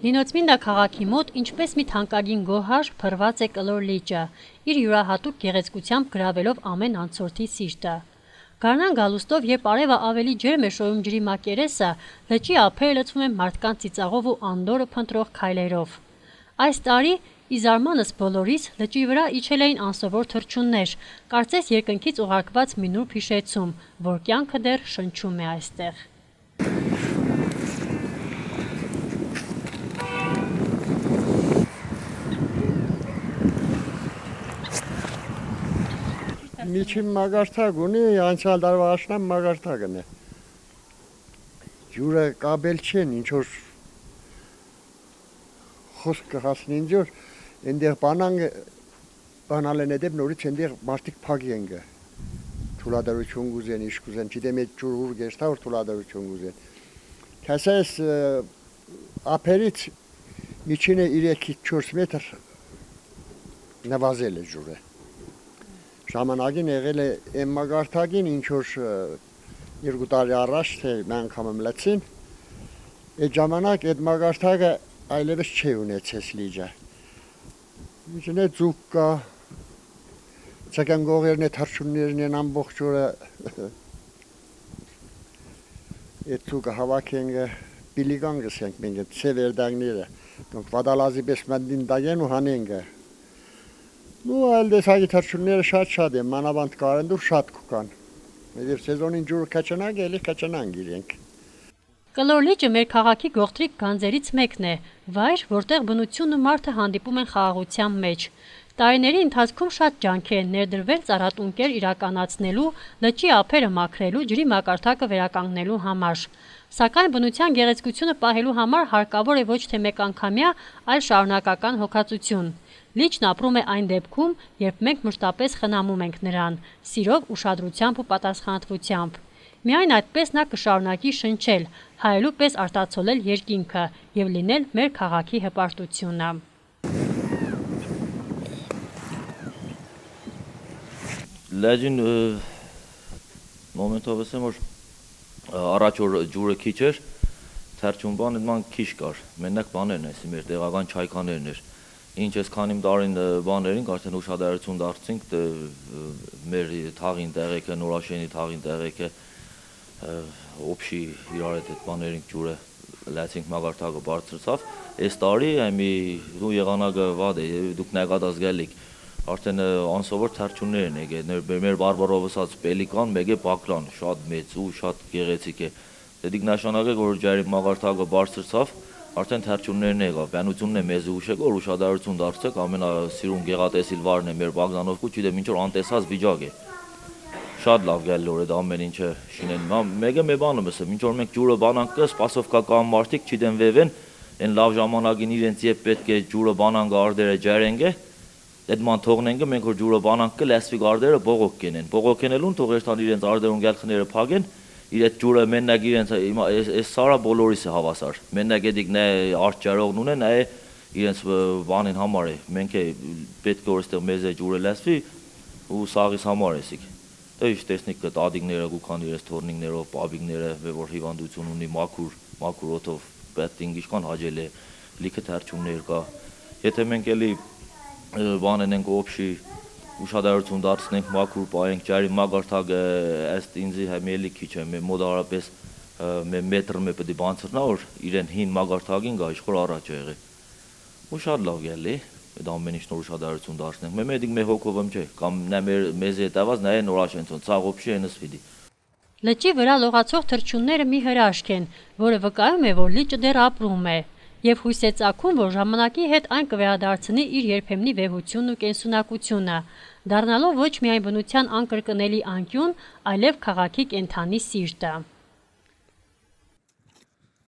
Լինոցմինդա քաղաքի մոտ ինչպես մի թանկագին գոհար փռված է կլոր լիճը, իր յուրահատուկ գեղեցկությամբ գրավելով ամեն անցորդի սիրտը։ Գարնան գալուստով, երբ արևը ավելի ջերմ է շոյում ջրի մակերեսը, լճի ափերը լցվում են մարդկանց ծիծաղով ու անդորը փնտրող քայլերով։ Այս տարի, ի զարմանս բոլորիս, լճի վրա իջել էին անսովոր թռչուններ, կարծես երկնքից ուղարկված մի նուրբ հիշեցում, որ կյանքը դեռ շնչում է այստեղ։ Միջին մագարտակ ունի, անցյալ տարվա աշնան մագարտակն է։ Ջուրը կաբել չեն, ինչ որ խոսք կհասնի ինձ որ այնտեղ բանալ են edeb նորից այնտեղ մարդիկ փագի են գը։ Թուլադարություն գուզեն, իշ գուզեն, չիտեմ այդ ջուր ուր գեստա որ թուլադարություն գուզեն։ Քասես ափերից միջինը 3-4 մետր նվազել է ջուրը։ Ժամանակին եղել է այն մագարտակին, ինչ որ 2 տարի առաջ թե մի անգամ լցին, այդ ժամանակ այդ մագարտակը այլևս չի ունեցես լիճը։ Միջին է ձուկ կա, ցականգողերն է թռչուններն են ամբողջ օրը այդ ձուկը հավաքեն պիլիգան գսենք մենք ցևերդագները, donc վադալազի պես մանդին դագեն ու հանենք։ Ну, այլ դեսագի թռչունները շատ են, մանավանդ կարենդուր շատ կուկան։ Եվ սեզոնին ջուրը կաչանանք, էլի կաչանանք իրենք։ Կլոր լիճը մեր քաղաքի գողտրիկ գանձերից մեկն է, վայր, որտեղ բնությունն ու մարդը հանդիպում են խաղաղության մեջ։ Տարիների ընթացքում շատ ջանքեր են ներդրվել ծառատունկեր իրականացնելու, լճի ափերը մաքրելու, ջրի մակարդակը վերականգնելու համար։ Սակայն բնության գեղեցկությունը պահելու համար հարկավոր է ոչ թե մեկանգամյա, այլ շարունակական հոգացություն։ Լիճն ապրում է այն դեպքում, երբ մենք մշտապես խնամում ենք նրան, սիրով, ուշադրությամբ ու պատասխանատվությամբ։ Միայն այդպես նա կշարունակի շնչել, հայելու պես արտացոլել երկինքը եւ լինել մեր քաղաքի հպարտությունը։ Լեջին մոմենտով ասեմ որ առաջ որ ջուրը քիչ էր, թերչուն բան այդման քիչ կար։ Մենակ բաներն էսի մեր տեղական չայկաներն էր։ Ինչ այսքան իմ տարին բաներին արդեն ուշադրություն դարձինք մեր թաղին տեղեքը, Նորաշենի թաղին տեղեքը օբշի իրար այդ բաներին ջուրը լացինք մագարտակը բարձրացավ։ Այս տարի այմի դու եղանակը վադ է, դուք նկատած գալիք արդեն անսովոր թռչուններ են եկել, մեր բարբարով ասած պելիկան, մեկ է բակլան, շատ մեծ ու շատ գեղեցիկ է։ Դեդիկ նշանակը որ ջարի մագարտակը բարձրացավ արդեն թռչուններն եղավ, բանությունն է մեզ ուշեք, որ ուշադրություն դարձեք, ամենասիրուն գեղատեսիլ վարն է մեր Բագդանովկու, չգիտեմ ինչ որ անտեսած վիճակ է։ Շատ լավ գալու էր այդ ամեն ինչը շինեն։ Մեկը մի բան եմ ասեմ, ինչ որ մենք ջուրը բանանք կը, սպասովկա կամ մարդիկ չգիտեմ վևեն, այն լավ ժամանակին իրենց երբ պետք է ջուրը բանան գարդերը ջարենք է, այդ ման թողնենք մենք որ ջուրը բանանք կը, լեսվի գարդերը բողոք կենեն։ Բողոք կենելուն թող երթան իրենց արդերուն գալխները փագեն իր այդ ջուրը մենակ իրենց այս սարա բոլորիս է հավասար։ Մենակ էդիկ նա արճարողն ունեն, այ իրենց բանին համար է։ Մենք է պետք է որ այստեղ մեզ է ջուրը լասվի ու սաղիս համար է սիկ։ Դե ինչ տեսնիկ կտ ադիգները գուքան իրենց թորնիկներով, պաբիկները, որ հիվանդություն ունի մաքուր օթով, պետինգ ինչքան հաջել է, լիքը թռչուններ կա։ Եթե մենք էլի բանեն ենք օբշի ուշադրություն դարձնենք մաքուր պայենք ջարի մագարտակը ըստ ինձի համելի քիչ է մոդարապես մետր մե պետք է բանցրնա որ իրեն հին մագարտակին գա իշխոր առաջ եղի ու շատ լավ գալի այդ ամեն ինչ նոր ուշադրություն դարձնենք մե մեդիկ մե հոգովым չէ կամ նա մեզ հետավազ նա է նորաշենցոն ցաղ օբշի ենս վիդի Լճի վրա լողացող թռչունները մի հրաշք են, որը վկայում է, որ լիճը դեռ ապրում է, եւ հույս է ծագում, որ ժամանակի հետ այն կվերադարձնի իր երբեմնի վեհությունն ու կենսունակությունը, դառնալով ոչ միայն բնության անկրկնելի անկյուն, այլև քաղաքի կենթանի սիրտը։